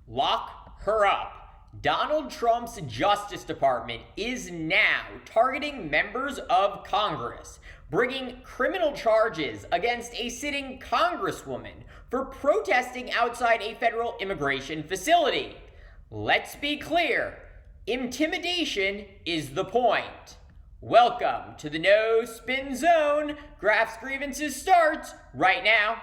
Lock her up. Donald Trump's Justice Department is now targeting members of Congress, bringing criminal charges against a sitting Congresswoman for protesting outside a federal immigration facility. Let's be clear, intimidation is the point. Welcome to the No Spin Zone. Graph's Grievances starts right now.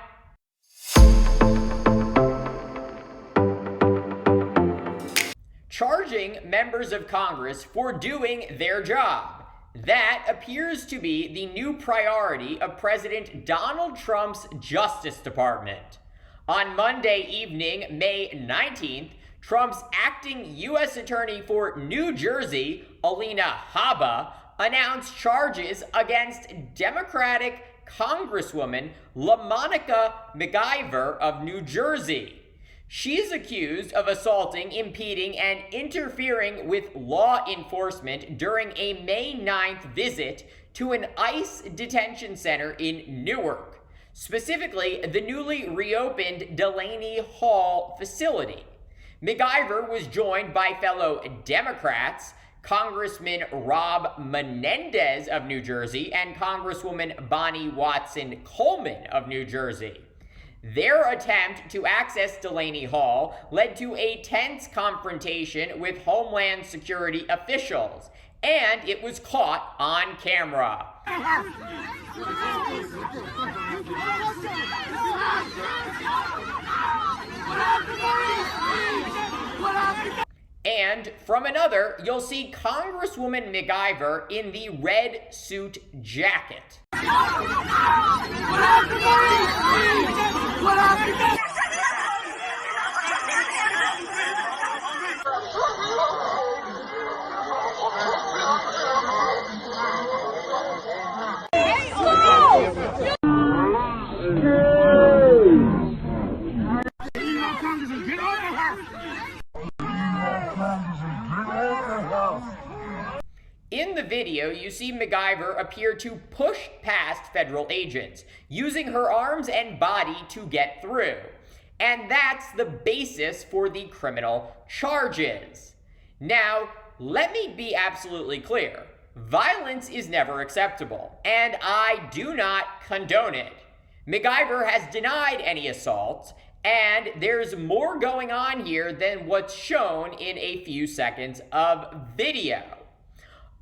Charging members of Congress for doing their job. That appears to be the new priority of President Donald Trump's Justice Department. On Monday evening, May 19th, Trump's acting U.S. Attorney for New Jersey, Alina Habba, announced charges against Democratic Congresswoman LaMonica McIver of New Jersey. She's accused of assaulting, impeding, and interfering with law enforcement during a May 9th visit to an ICE detention center in Newark, specifically the newly reopened Delaney Hall facility. McIver was joined by fellow Democrats, Congressman Rob Menendez of New Jersey and Congresswoman Bonnie Watson Coleman of New Jersey. Their attempt to access Delaney Hall led to a tense confrontation with Homeland Security officials, and it was caught on camera. And from another, you'll see Congresswoman McIver in the red suit jacket. In the video, you see McIver appear to push past federal agents, using her arms and body to get through. And that's the basis for the criminal charges. Now, let me be absolutely clear. Violence is never acceptable, and I do not condone it. McIver has denied any assaults, and there's more going on here than what's shown in a few seconds of video.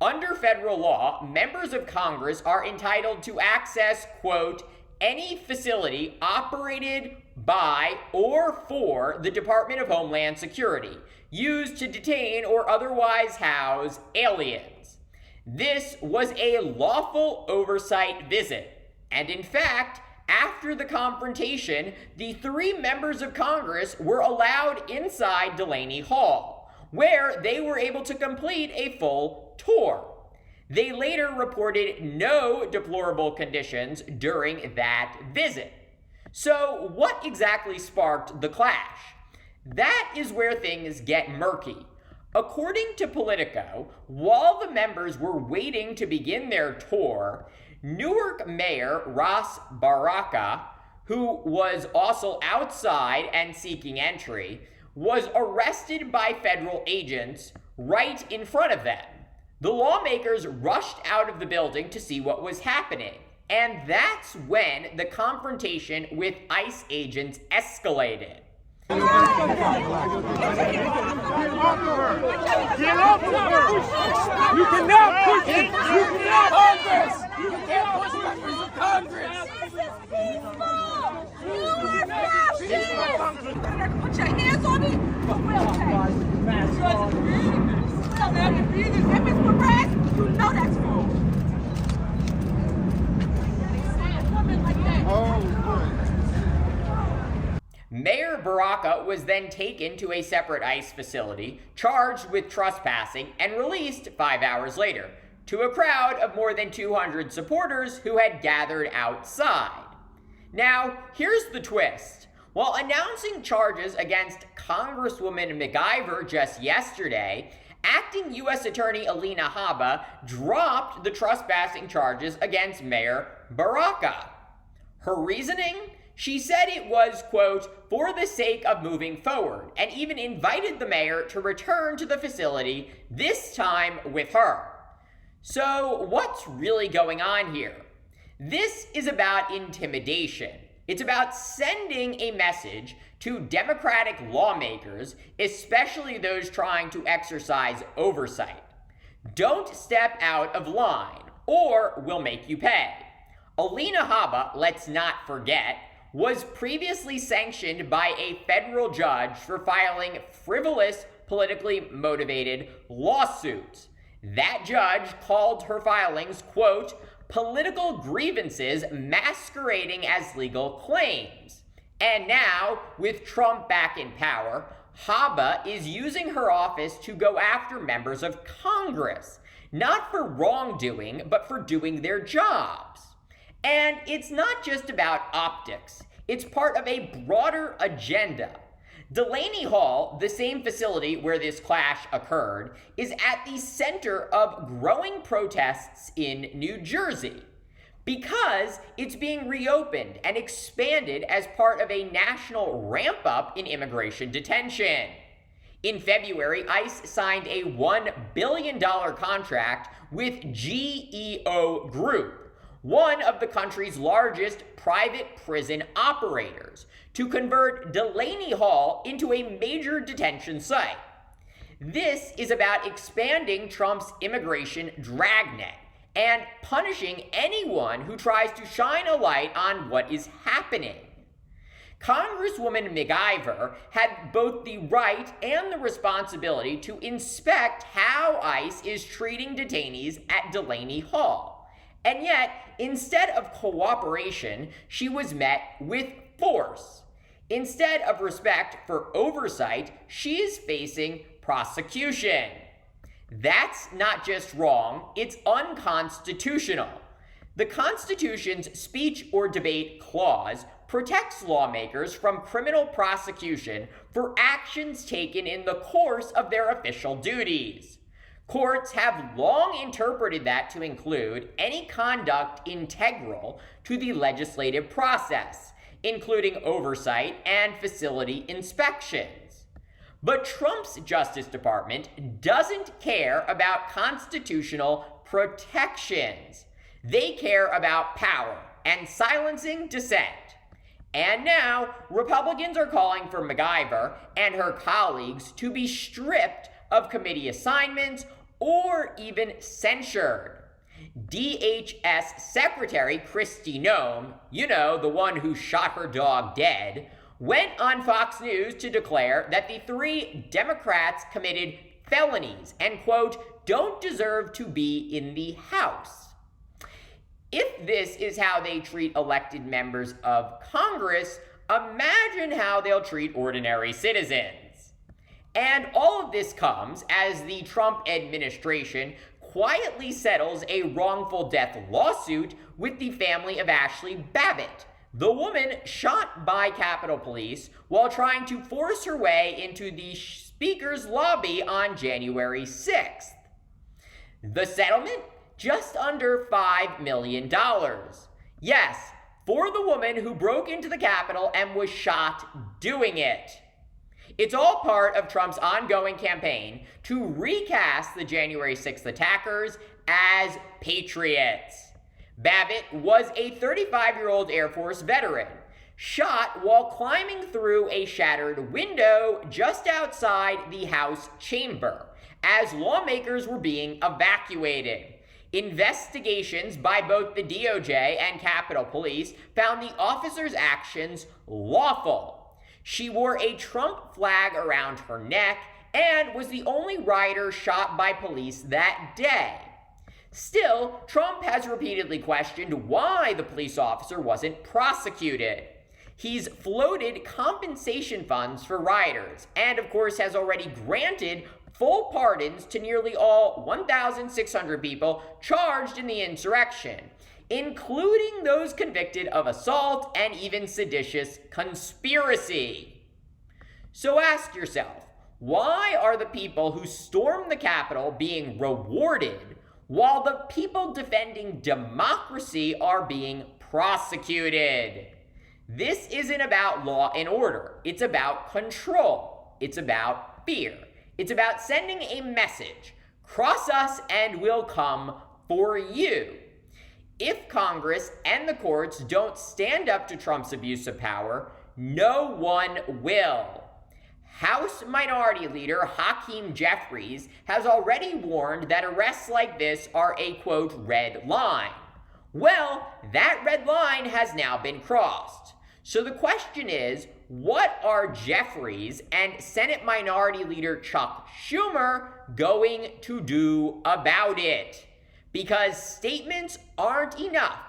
Under federal law, members of Congress are entitled to access, quote, any facility operated by or for the Department of Homeland Security, used to detain or otherwise house aliens. This was a lawful oversight visit, and in fact, after the confrontation, the three members of Congress were allowed inside Delaney Hall, where they were able to complete a full tour. They later reported no deplorable conditions during that visit. So what exactly sparked the clash? That is where things get murky. According to Politico, while the members were waiting to begin their tour, Newark Mayor Ras Baraka, who was also outside and seeking entry, was arrested by federal agents right in front of them. The lawmakers rushed out of the building to see what was happening, and that's when the confrontation with ICE agents escalated. Get off of her! You cannot push it! You cannot hold this! You can't push members of Congress! Put your hands on me, but we'll if it's harassed, you know that's wrong. Mayor Baraka was then taken to a separate ICE facility, charged with trespassing, and released 5 hours later to a crowd of more than 200 supporters who had gathered outside. Now, here's the twist. While announcing charges against Congresswoman McIver just yesterday, acting U.S. Attorney Alina Habba dropped the trespassing charges against Mayor Baraka. Her reasoning? She said it was, quote, for the sake of moving forward, and even invited the mayor to return to the facility, this time with her. So what's really going on here? This is about intimidation. It's about sending a message to Democratic lawmakers, especially those trying to exercise oversight. Don't step out of line, or we'll make you pay. Alina Habba, let's not forget, was previously sanctioned by a federal judge for filing frivolous, politically motivated lawsuits. That judge called her filings, quote, political grievances masquerading as legal claims. And now, with Trump back in power, Habba is using her office to go after members of Congress, not for wrongdoing, but for doing their jobs. And it's not just about optics. It's part of a broader agenda. Delaney Hall, the same facility where this clash occurred, is at the center of growing protests in New Jersey because it's being reopened and expanded as part of a national ramp-up in immigration detention. In February, ICE signed a $1 billion contract with GEO Group, one of the country's largest private prison operators, to convert Delaney Hall into a major detention site. This is about expanding Trump's immigration dragnet and punishing anyone who tries to shine a light on what is happening. Congresswoman McIver had both the right and the responsibility to inspect how ICE is treating detainees at Delaney Hall. And yet, instead of cooperation, she was met with force. Instead of respect for oversight, she is facing prosecution. That's not just wrong, it's unconstitutional. The Constitution's speech or debate clause protects lawmakers from criminal prosecution for actions taken in the course of their official duties. Courts have long interpreted that to include any conduct integral to the legislative process, including oversight and facility inspections. But Trump's Justice Department doesn't care about constitutional protections. They care about power and silencing dissent. And now, Republicans are calling for McIver and her colleagues to be stripped of committee assignments or even censured. DHS Secretary Kristi Noem, you know, the one who shot her dog dead, went on Fox News to declare that the 3 Democrats committed felonies and, quote, don't deserve to be in the House. If this is how they treat elected members of Congress, imagine how they'll treat ordinary citizens. And all of this comes as the Trump administration quietly settles a wrongful death lawsuit with the family of Ashley Babbitt, the woman shot by Capitol Police while trying to force her way into the Speaker's lobby on January 6th. The settlement? Just under $5 million. Yes, for the woman who broke into the Capitol and was shot doing it. It's all part of Trump's ongoing campaign to recast the January 6th attackers as patriots. Babbitt was a 35-year-old Air Force veteran, shot while climbing through a shattered window just outside the House chamber as lawmakers were being evacuated. Investigations by both the DOJ and Capitol Police found the officer's actions lawful. She wore a Trump flag around her neck and was the only rider shot by police that day. Still, Trump has repeatedly questioned why the police officer wasn't prosecuted. He's floated compensation funds for rioters and, of course, has already granted full pardons to nearly all 1,600 people charged in the insurrection, including those convicted of assault and even seditious conspiracy. So ask yourself, why are the people who stormed the Capitol being rewarded while the people defending democracy are being prosecuted? This isn't about law and order. It's about control. It's about fear. It's about sending a message. Cross us and we'll come for you. If Congress and the courts don't stand up to Trump's abuse of power, no one will. House Minority Leader Hakeem Jeffries has already warned that arrests like this are a, quote, red line. Well, that red line has now been crossed. So the question is, what are Jeffries and Senate Minority Leader Chuck Schumer going to do about it? Because statements aren't enough.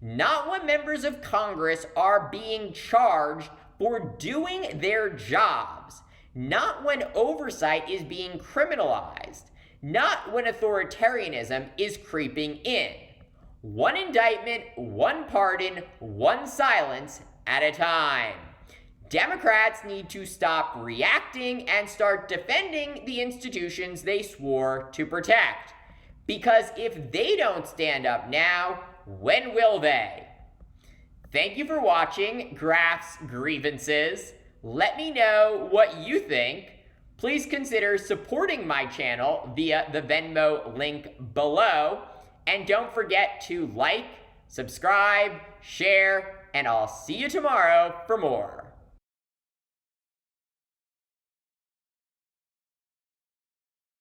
Not when members of Congress are being charged for doing their jobs. Not when oversight is being criminalized. Not when authoritarianism is creeping in. One indictment, one pardon, one silence at a time. Democrats need to stop reacting and start defending the institutions they swore to protect. Because if they don't stand up now, when will they? Thank you for watching Graf's Grievances. Let me know what you think. Please consider supporting my channel via the Venmo link below. And don't forget to like, subscribe, share, and I'll see you tomorrow for more.